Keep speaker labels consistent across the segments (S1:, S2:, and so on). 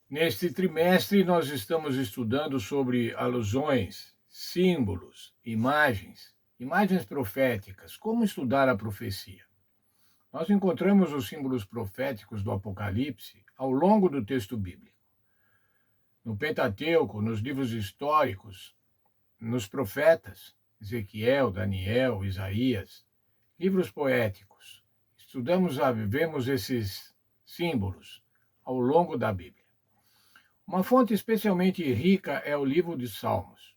S1: Neste trimestre, nós estamos estudando sobre alusões, símbolos, imagens proféticas, como estudar a profecia. Nós encontramos os símbolos proféticos do Apocalipse ao longo do texto bíblico. No Pentateuco, nos livros históricos, nos profetas, Ezequiel, Daniel, Isaías, livros poéticos. Vemos esses símbolos ao longo da Bíblia. Uma fonte especialmente rica é o livro de Salmos,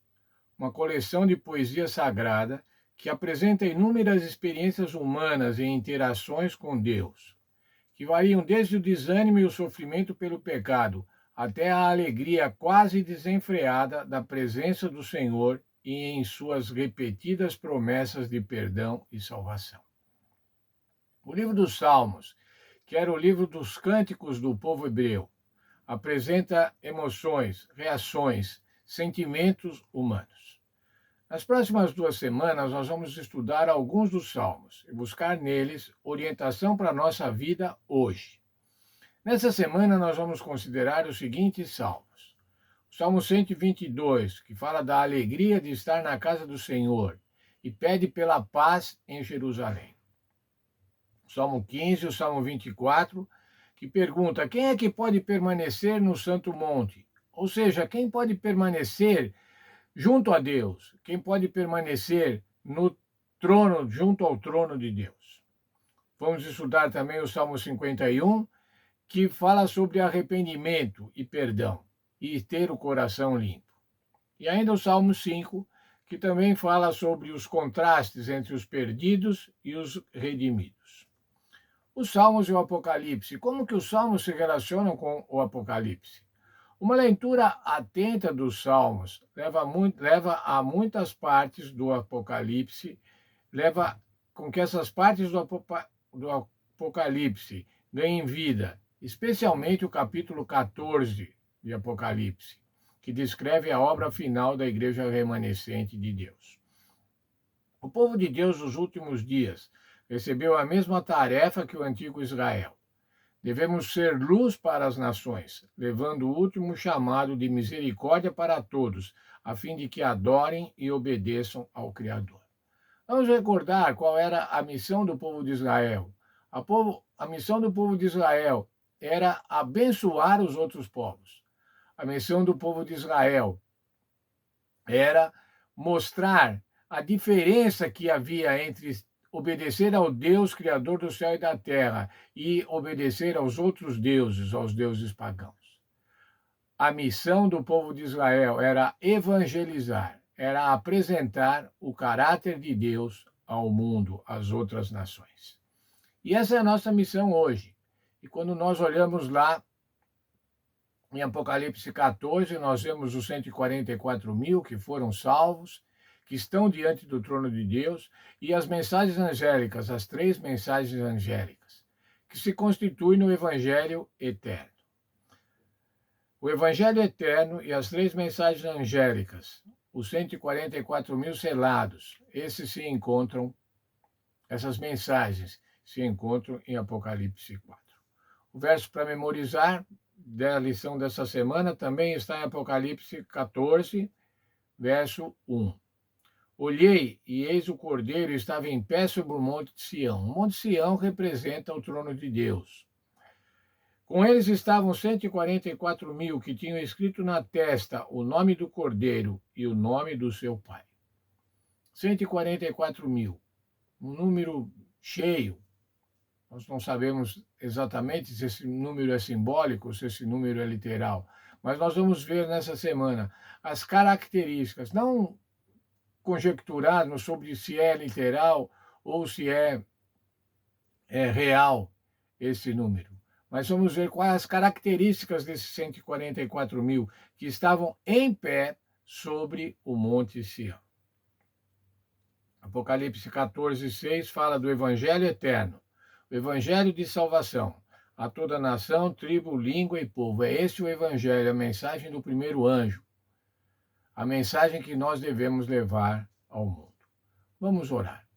S1: uma coleção de poesia sagrada que apresenta inúmeras experiências humanas e interações com Deus, que variam desde o desânimo e o sofrimento pelo pecado até a alegria quase desenfreada da presença do Senhor e em suas repetidas promessas de perdão e salvação. O livro dos Salmos, que era o livro dos cânticos do povo hebreu, apresenta emoções, reações, sentimentos humanos. Nas próximas 2 semanas, nós vamos estudar alguns dos salmos e buscar neles orientação para a nossa vida hoje. Nessa semana, nós vamos considerar os seguintes salmos. O Salmo 122, que fala da alegria de estar na casa do Senhor e pede pela paz em Jerusalém. O Salmo 15, o Salmo 24, que pergunta: quem é que pode permanecer no Santo Monte? Ou seja, quem pode permanecer junto a Deus? Quem pode permanecer no trono, junto ao trono de Deus? Vamos estudar também o Salmo 51, que fala sobre arrependimento e perdão e ter o coração limpo. E ainda o Salmo 5, que também fala sobre os contrastes entre os perdidos e os redimidos. Os Salmos e o Apocalipse. Como que os Salmos se relacionam com o Apocalipse? Uma leitura atenta dos Salmos leva a muitas partes do Apocalipse, leva com que essas partes do Apocalipse ganhem vida, especialmente o capítulo 14 de Apocalipse, que descreve a obra final da igreja remanescente de Deus. O povo de Deus nos últimos dias recebeu a mesma tarefa que o antigo Israel. Devemos ser luz para as nações, levando o último chamado de misericórdia para todos, a fim de que adorem e obedeçam ao Criador. Vamos recordar qual era a missão do povo de Israel. A missão do povo de Israel era abençoar os outros povos. A missão do povo de Israel era mostrar a diferença que havia entre obedecer ao Deus Criador do céu e da terra e obedecer aos outros deuses, aos deuses pagãos. A missão do povo de Israel era evangelizar, era apresentar o caráter de Deus ao mundo, às outras nações. E essa é a nossa missão hoje. E quando nós olhamos lá em Apocalipse 14, nós vemos os 144 mil que foram salvos, que estão diante do trono de Deus, e as mensagens angélicas, as 3 mensagens angélicas, que se constituem no Evangelho eterno. O Evangelho eterno e as 3 mensagens angélicas, os 144 mil selados, essas mensagens se encontram em Apocalipse 4. O verso para memorizar da lição dessa semana também está em Apocalipse 14, verso 1. Olhei, e eis o Cordeiro estava em pé sobre o Monte de Sião. O Monte de Sião representa o trono de Deus. Com eles estavam 144 mil que tinham escrito na testa o nome do Cordeiro e o nome do seu pai. 144 mil, um número cheio. Nós não sabemos exatamente se esse número é simbólico, se esse número é literal, mas nós vamos ver nessa semana as características, não conjecturarmos sobre se é literal ou se é real esse número, mas vamos ver quais as características desses 144 mil que estavam em pé sobre o Monte Sião. Apocalipse 14, 6 fala do Evangelho eterno, o Evangelho de salvação a toda nação, tribo, língua e povo. É esse o Evangelho, a mensagem do primeiro anjo, a mensagem que nós devemos levar ao mundo. Vamos orar.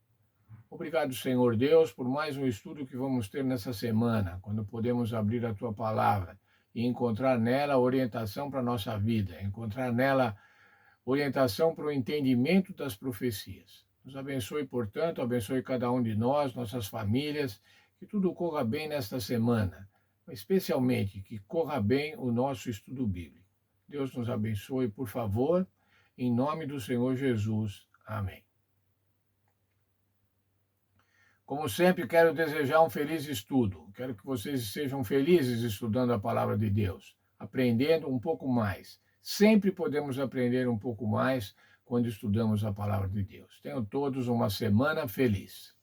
S1: Obrigado, Senhor Deus, por mais um estudo que vamos ter nessa semana, quando podemos abrir a Tua palavra e encontrar nela orientação para a nossa vida, encontrar nela orientação para o entendimento das profecias. Nos abençoe, portanto, abençoe cada um de nós, nossas famílias, que tudo corra bem nesta semana, especialmente que corra bem o nosso estudo bíblico. Deus nos abençoe, por favor, em nome do Senhor Jesus. Amém. Como sempre, quero desejar um feliz estudo. Quero que vocês sejam felizes estudando a palavra de Deus, aprendendo um pouco mais. Sempre podemos aprender um pouco mais quando estudamos a palavra de Deus. Tenham todos uma semana feliz.